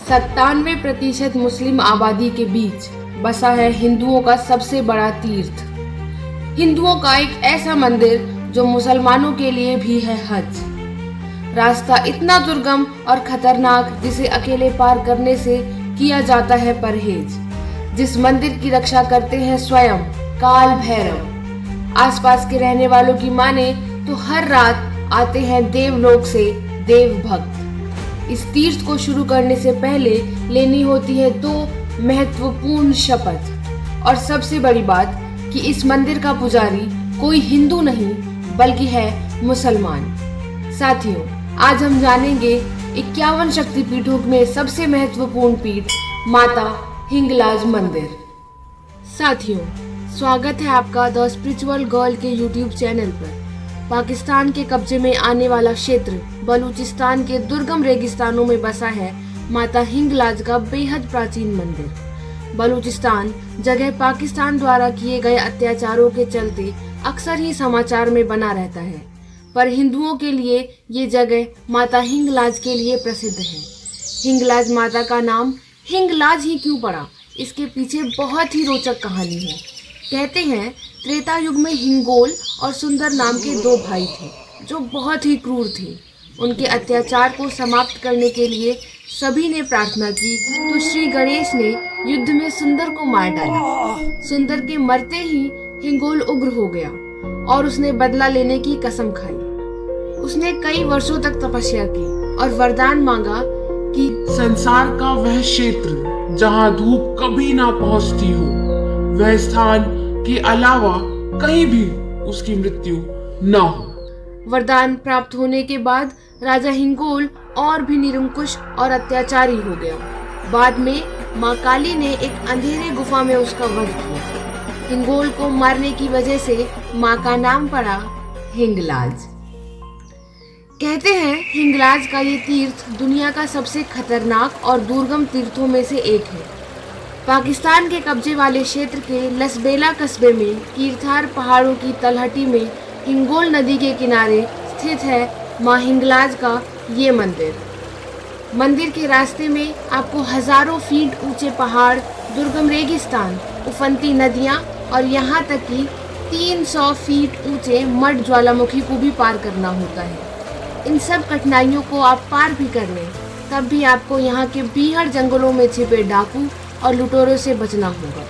97% मुस्लिम आबादी के बीच बसा है हिंदुओं का सबसे बड़ा तीर्थ। हिंदुओं का एक ऐसा मंदिर जो मुसलमानों के लिए भी है हज। रास्ता इतना दुर्गम और खतरनाक जिसे अकेले पार करने से किया जाता है परहेज। जिस मंदिर की रक्षा करते हैं स्वयं काल भैरव। आसपास के रहने वालों की माने तो हर रात आते हैं देवलोक से देव भक्त। इस तीर्थ को शुरू करने से पहले लेनी होती है 2 महत्वपूर्ण शपथ। और सबसे बड़ी बात कि इस मंदिर का पुजारी कोई हिंदू नहीं बल्कि है मुसलमान। साथियों, आज हम जानेंगे 51 शक्तिपीठों में सबसे महत्वपूर्ण पीठ माता हिंगलाज मंदिर। साथियों, स्वागत है आपका द स्पिरिचुअल गर्ल के यूट्यूब चैनल पर। पाकिस्तान के कब्जे में आने वाला क्षेत्र बलूचिस्तान के दुर्गम रेगिस्तानों में बसा है माता हिंगलाज का बेहद प्राचीन मंदिर। बलूचिस्तान जगह पाकिस्तान द्वारा किए गए अत्याचारों के चलते अक्सर ही समाचार में बना रहता है, पर हिंदुओं के लिए ये जगह माता हिंगलाज के लिए प्रसिद्ध है। हिंगलाज माता का नाम हिंगलाज ही क्यों पड़ा, इसके पीछे बहुत ही रोचक कहानी है। कहते हैं त्रेता युग में हिंगोल और सुंदर नाम के 2 भाई थे जो बहुत ही क्रूर थे। उनके अत्याचार को समाप्त करने के लिए सभी ने प्रार्थना की तो श्री गणेश ने युद्ध में सुंदर को मार डाला। सुंदर के मरते ही हिंगोल उग्र हो गया और उसने बदला लेने की कसम खाई। उसने कई वर्षों तक तपस्या की और वरदान मांगा कि संसार का वह क्षेत्र जहाँ धूप कभी ना पहुँचती हो, वह स्थान के अलावा कहीं भी उसकी मृत्यु न हो। वरदान प्राप्त होने के बाद राजा हिंगोल और भी निरंकुश और अत्याचारी हो गया। बाद में माँ काली ने एक अंधेरे गुफा में उसका वध किया। हिंगोल को मारने की वजह से माँ का नाम पड़ा हिंगलाज। कहते हैं हिंगलाज का ये तीर्थ दुनिया का सबसे खतरनाक और दुर्गम तीर्थों में से एक है। पाकिस्तान के कब्जे वाले क्षेत्र के लसबेला कस्बे में कीरथार पहाड़ों की तलहटी में हिंगोल नदी के किनारे स्थित है मां हिंगलाज का ये मंदिर। मंदिर के रास्ते में आपको हजारों फीट ऊंचे पहाड़, दुर्गम रेगिस्तान, उफनती नदियां और यहाँ तक कि 300 फीट ऊंचे मड ज्वालामुखी को भी पार करना होता है। इन सब कठिनाइयों को आप पार भी कर लें तब भी आपको यहाँ के बीहड़ जंगलों में छिपे डाकू और लुटेरों से बचना होगा।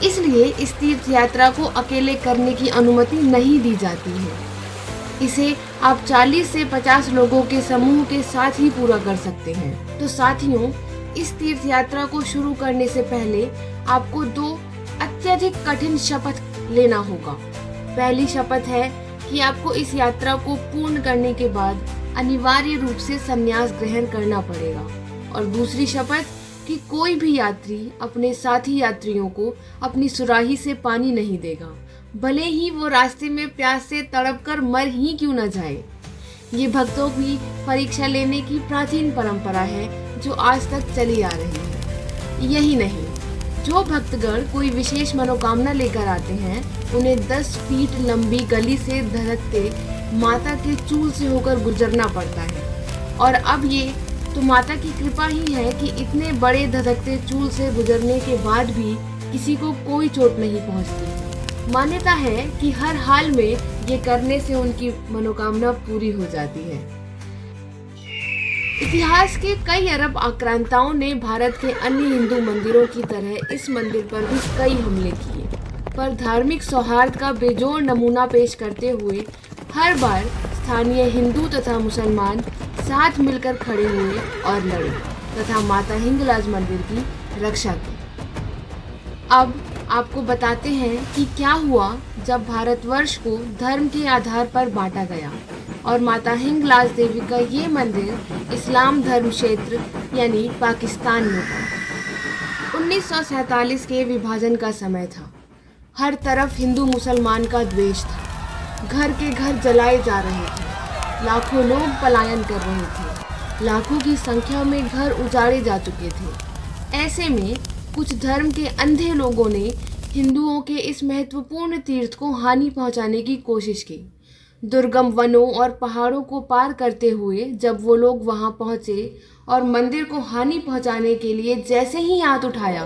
इसलिए इस तीर्थ यात्रा को अकेले करने की अनुमति नहीं दी जाती है। इसे आप 40 से 50 लोगों के समूह के साथ ही पूरा कर सकते हैं। तो साथियों, इस तीर्थ यात्रा को शुरू करने से पहले आपको 2 अत्यधिक कठिन शपथ लेना होगा। पहली शपथ है कि आपको इस यात्रा को पूर्ण करने के बाद अनिवार्य रूप से संन्यास ग्रहण करना पड़ेगा। और दूसरी शपथ कि कोई भी यात्री अपने साथी यात्रियों को अपनी सुराही से पानी नहीं देगा, भले ही वो रास्ते में प्यास से तड़पकर मर ही क्यों न जाए। ये भक्तों की परीक्षा लेने की प्राचीन परंपरा है जो आज तक चली आ रही है। यही नहीं, जो भक्तगण कोई विशेष मनोकामना लेकर आते हैं उन्हें 10 फीट लंबी गली से धड़कते माता के चूल से होकर गुजरना पड़ता है। और अब ये तो माता की कृपा ही है कि इतने बड़े धधकते चूल से गुजरने के बाद भी किसी को कोई चोट नहीं पहुंचती। मान्यता है कि हर हाल में ये करने से उनकी मनोकामना पूरी हो जाती है। इतिहास के कई अरब आक्रांताओं ने भारत के अन्य हिंदू मंदिरों की तरह इस मंदिर पर भी कई हमले किए, पर धार्मिक सौहार्द का बेजोड़ नमूना पेश करते हुए हर बार स्थानीय हिंदू तथा मुसलमान साथ मिलकर खड़े हुए और लड़े तथा माता हिंगलाज मंदिर की रक्षा की। अब आपको बताते हैं कि क्या हुआ जब भारतवर्ष को धर्म के आधार पर बांटा गया और माता हिंगलाज देवी का ये मंदिर इस्लाम धर्म क्षेत्र यानी पाकिस्तान में था। 1947 के विभाजन का समय था। हर तरफ हिंदू मुसलमान का द्वेष था। घर के घर जलाए जा रहे थे। लाखों लोग पलायन कर रहे थे। लाखों की संख्या में घर उजाड़े जा चुके थे। ऐसे में कुछ धर्म के अंधे लोगों ने हिंदुओं के इस महत्वपूर्ण तीर्थ को हानि पहुंचाने की कोशिश की। दुर्गम वनों और पहाड़ों को पार करते हुए जब वो लोग वहां पहुंचे और मंदिर को हानि पहुंचाने के लिए जैसे ही हाथ उठाया,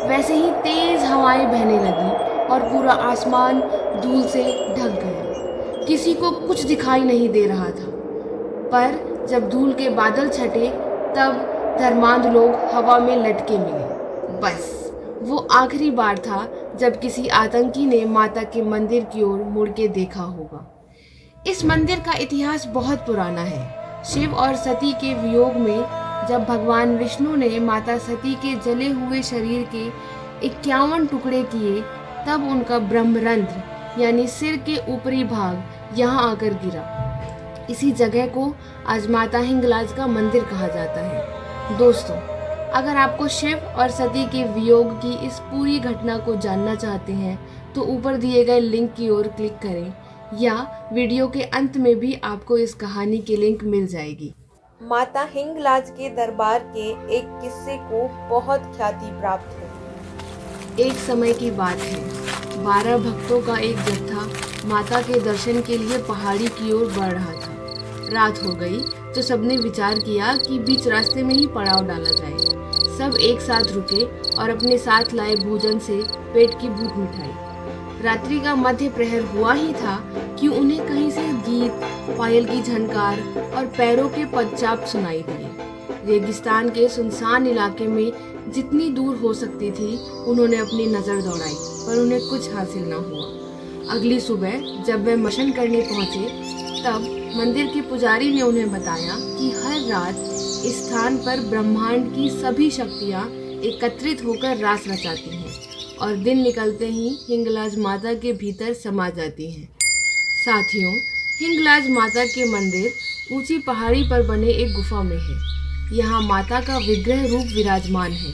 वैसे ही तेज हवाएं बहने लगी और पूरा आसमान धूल से ढक गया। किसी को कुछ दिखाई नहीं दे रहा था। पर जब धूल के बादल छटे तब धर्मांध लोग हवा में लटके मिले। बस वो आखिरी बार था जब किसी आतंकी ने माता के मंदिर की ओर मुड़ के देखा होगा। इस मंदिर का इतिहास बहुत पुराना है। शिव और सती के वियोग में जब भगवान विष्णु ने माता सती के जले हुए शरीर के 51 टुकड़े किए, तब उनका ब्रह्मरंध्र यानी सिर के ऊपरी भाग यहाँ आकर गिरा। इसी जगह को आज माता हिंगलाज का मंदिर कहा जाता है। दोस्तों, अगर आपको शिव और सती के वियोग की इस पूरी घटना को जानना चाहते हैं तो ऊपर दिए गए लिंक की ओर क्लिक करें, या वीडियो के अंत में भी आपको इस कहानी की लिंक मिल जाएगी। माता हिंगलाज के दरबार के एक किस्से को बहुत ख्याति प्राप्त है। एक समय की बात है, 12 भक्तों का एक जत्था माता के दर्शन के लिए पहाड़ी की ओर बढ़ रहा था। रात हो गई तो सबने विचार किया कि बीच रास्ते में ही पड़ाव डाला जाए। सब एक साथ रुके और अपने साथ लाए भोजन से पेट की भूख मिटाई। रात्रि का मध्य प्रहर हुआ ही था कि उन्हें कहीं से गीत, पायल की झनकार और पैरों के पदचाप सुनाई दिए। रेगिस्तान के सुनसान इलाके में जितनी दूर हो सकती थी उन्होंने अपनी नज़र दौड़ाई, पर उन्हें कुछ हासिल न हुआ। अगली सुबह जब वे मशन करने पहुंचे तब मंदिर के पुजारी ने उन्हें बताया कि हर रात इस स्थान पर ब्रह्मांड की सभी शक्तियाँ एकत्रित होकर रास रचाती हैं और दिन निकलते ही हिंगलाज माता के भीतर समा जाती हैं। साथियों, हिंगलाज माता के मंदिर ऊंची पहाड़ी पर बने एक गुफा में है। यहाँ माता का विग्रह रूप विराजमान है।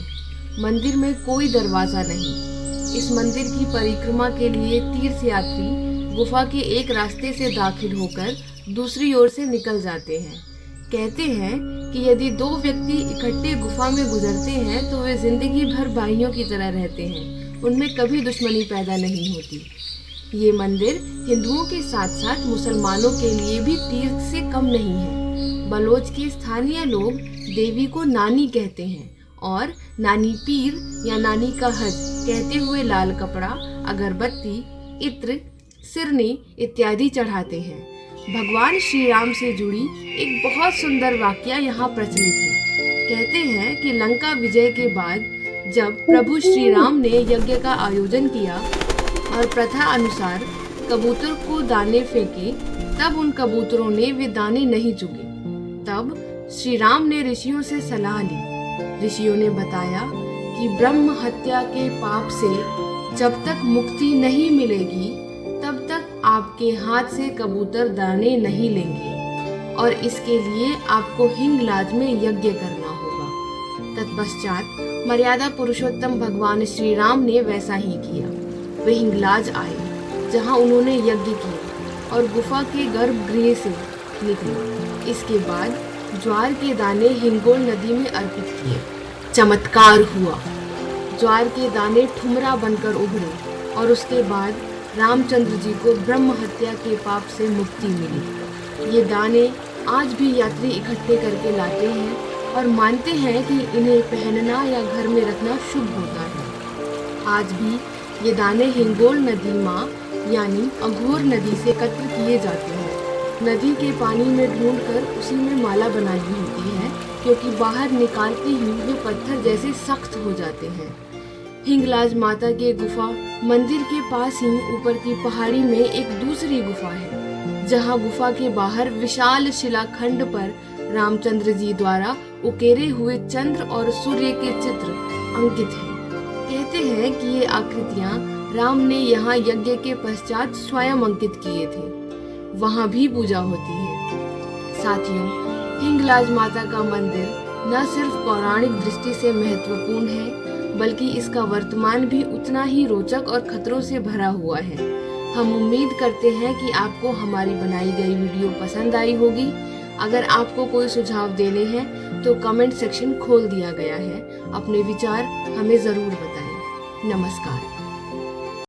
मंदिर में कोई दरवाज़ा नहीं। इस मंदिर की परिक्रमा के लिए तीर्थयात्री गुफा के एक रास्ते से दाखिल होकर दूसरी ओर से निकल जाते हैं। कहते हैं कि यदि दो व्यक्ति इकट्ठे गुफा में गुजरते हैं तो वे जिंदगी भर भाइयों की तरह रहते हैं, उनमें कभी दुश्मनी पैदा नहीं होती। ये मंदिर हिंदुओं के साथ साथ मुसलमानों के लिए भी तीर्थ से कम नहीं है। बलोच के स्थानीय लोग देवी को नानी कहते हैं और नानी पीर या नानी का हज कहते हुए लाल कपड़ा, अगरबत्ती, इत्र, सिरनी इत्यादि चढ़ाते हैं। भगवान श्री राम से जुड़ी एक बहुत सुंदर वाकया यहाँ प्रचलित है। कहते हैं कि लंका विजय के बाद जब प्रभु श्री राम ने यज्ञ का आयोजन किया और प्रथा अनुसार कबूतर को दाने फेंके, तब उन कबूतरों ने वे दाने नहीं चुगे। तब श्री राम ने ऋषियों से सलाह ली। ऋषियों ने बताया कि ब्रह्म हत्या के पाप से जब तक मुक्ति नहीं मिलेगी तब तक आपके हाथ से कबूतर दाने नहीं लेंगे और इसके लिए आपको हिंगलाज में यज्ञ करना होगा। तत्पश्चात मर्यादा पुरुषोत्तम भगवान श्री राम ने वैसा ही किया। वे हिंगलाज आए जहां उन्होंने यज्ञ किया और गुफा के गर्भगृह से निकले। इसके बाद ज्वार के दाने हिंगोल नदी में अर्पित किए। चमत्कार हुआ। ज्वार के दाने ठुमरा बनकर उभरे और उसके बाद रामचंद्र जी को ब्रह्म हत्या के पाप से मुक्ति मिली। ये दाने आज भी यात्री इकट्ठे करके लाते हैं और मानते हैं कि इन्हें पहनना या घर में रखना शुभ होता है। आज भी ये दाने हिंगोल नदी माँ यानी अघोर नदी से एकत्र किए जाते हैं। नदी के पानी में ढूंढकर उसी में माला बनानी होती है, क्योंकि बाहर निकालते ही वे पत्थर जैसे सख्त हो जाते हैं। हिंगलाज माता के गुफा मंदिर के पास ही ऊपर की पहाड़ी में एक दूसरी गुफा है, जहां गुफा के बाहर विशाल शिलाखंड पर रामचंद्र जी द्वारा उकेरे हुए चंद्र और सूर्य के चित्र अंकित हैं। कहते हैं कि ये आकृतियां राम ने यहाँ यज्ञ के पश्चात स्वयं अंकित किए थे। वहाँ भी पूजा होती है। साथियों, हिंगलाज माता का मंदिर न सिर्फ पौराणिक दृष्टि से महत्वपूर्ण है, बल्कि इसका वर्तमान भी उतना ही रोचक और खतरों से भरा हुआ है। हम उम्मीद करते हैं कि आपको हमारी बनाई गई वीडियो पसंद आई होगी। अगर आपको कोई सुझाव देने हैं तो कमेंट सेक्शन खोल दिया गया है। अपने विचार हमें ज़रूर बताएं। नमस्कार।